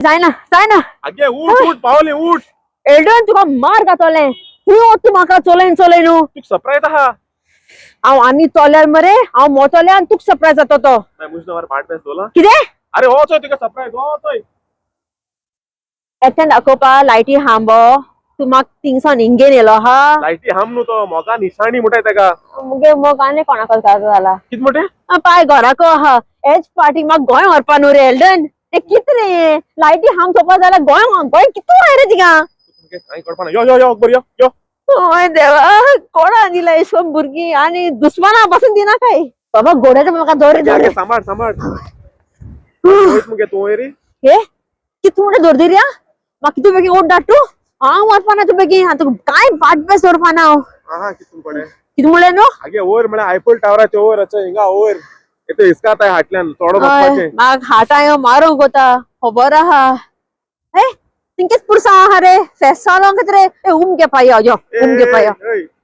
जाय ना आगे उठ उठ पावले उठ एल्डन तुका मार घातले तू म्हाका चलयन तू सरप्राईज आहा हांव आमी चोल्यार मरे हांव मोतोले आनी तुका सरप्रायज जातो तो मुझे नंबर पार्ट बेस दोला कितें अरे हो चोय तुका सरप्राईज हो चोय एकट्यान दाखोवपा लायटी हांबो तू म्हाका थिंगसान हिंगेन येलो हा लायटी हाम न्हू तो मोगा निशाणी म्हणटाय तेका मुगे मोग आनी कोणाक जाला कित म्हणटे पाय घराको आहा एच पार्टी म्हाका गोंय व्हरपा न्हू रे एल्डन कित रे लायटी हांब चोपा जाल्यार गोंय कितू आय रे तिका कांय कळपा ना यो यो यो अकबर यो यो ओय देवा कोणा दिला इसो भुरगी आनी दुस्माना पासून दिना काय बाबा घोड्याचे म्हाका दोरे आगे सांबाळ सांबाळ होयत मुगे तू रे हे कितू म्हणटा दोर दिर्या म्हाका कितू बेगी ओट डाटू हांव वचपा ना तू बेगी हातून काय बाट बेस दवरपा ना आहा कितून पडे कितू म्हणलें न्हू आगे ओर म्हळ्यार आयफल टावराचे ओर अच्छा हिंगा ओर येतो हिसकात आहे हाटल्यान चोडोन वचपाचे म्हाका हाटाय मारूंक कोता खबर आहा हे तिंकेच पुरसा आहा रे फेस्त चालो कित रे ए उमगे पायो यो उमगे पायो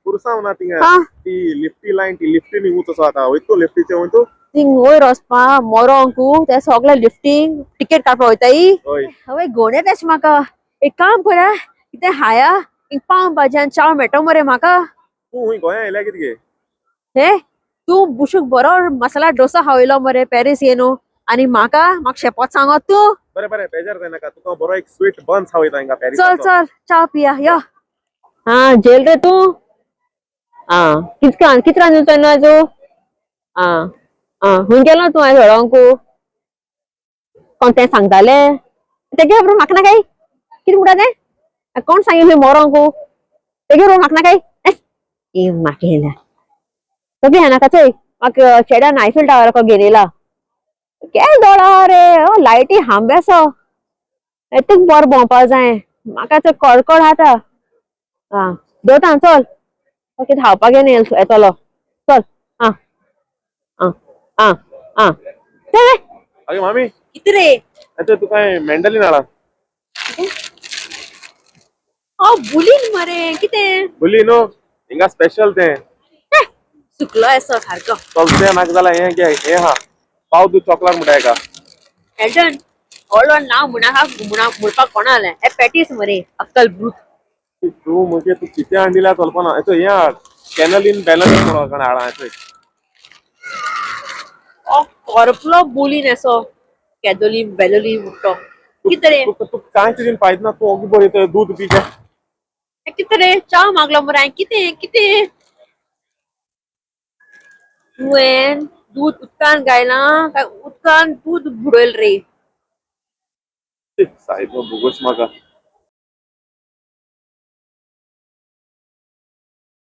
पुरसाव ना तिंगा ती लिफ्टी लाइन ती लिफ्टीन हिंगूच आसा आता वयतू लिफ्टीचे वयतू थिंग वयर वचपा मोरोंकू ते सगळे लिफ्टींग टिकेट काडपा वयताय हवे घोडे तेच म्हाका एक काम करा कितें हाया एक पाव भाजी आनी चाव मेळटो मरे म्हाका तू हुंय गोंया येयल्या कितके हे तू बुशूक बरो मसाला डोसा खावयलो मरे पॅरीस येनो आनी म्हाका शेपोत सांगत तू बरें बरें बेजार जाय नाका तुका बरो एक स्वीट बन्स खावयता हिंगा पॅरीस चल चल चाव पिया यो जेल रे तू कित रांदून तेन्ना तू हुंय गेलो तू आयज हळोंकू कोण तें सांगताले तेगे बरोबर म्हाका ना काय कितें म्हणटा तें कोण सांगिल्लें मोरोंकू तेगे बरोबर म्हाका ना काय म्हाका येयला सगळी हानाका चोय म्हाका चेड्या नायफील टावराको घेवन येयला केल दोळा रे लायटी हांब्यासो तुका बरो भोंवपा जाय म्हाका तो कडकड खाता दोता चल कितें खावपाक घेवन येतलो चल चल आगे मामी कितें रे अच्छा तू काय मेंडलीन हाडा बुलीन मरे कितें बुली न्हू हिंगा स्पेशल तें चुकलो एसो सारको चलते नाका जाल्यार हें घे हें हा पाव दूद चॉकलेट म्हणटा हेका एल्टन व्हडलो नांव म्हणपाक कोणा जालें हे पॅटीस मरे अक्कल ब्रूट तू म्हणजे तू कितें हाडिल्या चलपा ना हेचो हें हाड कॅनलीन बॅलन्स म्हणून हाडा हेचो करपलो बुलीन एसो कॅदोलीन बेलोलीन म्हणटो कितें रे तू कांय कितें पायत ना तू ओगी बरयता दूध पी जा कितें रे चाव मागलो मरे हांवें कितें तुवें दूध उदकान घायला काय उदकान दूध बुडयल रे सायबा बोगस म्हाका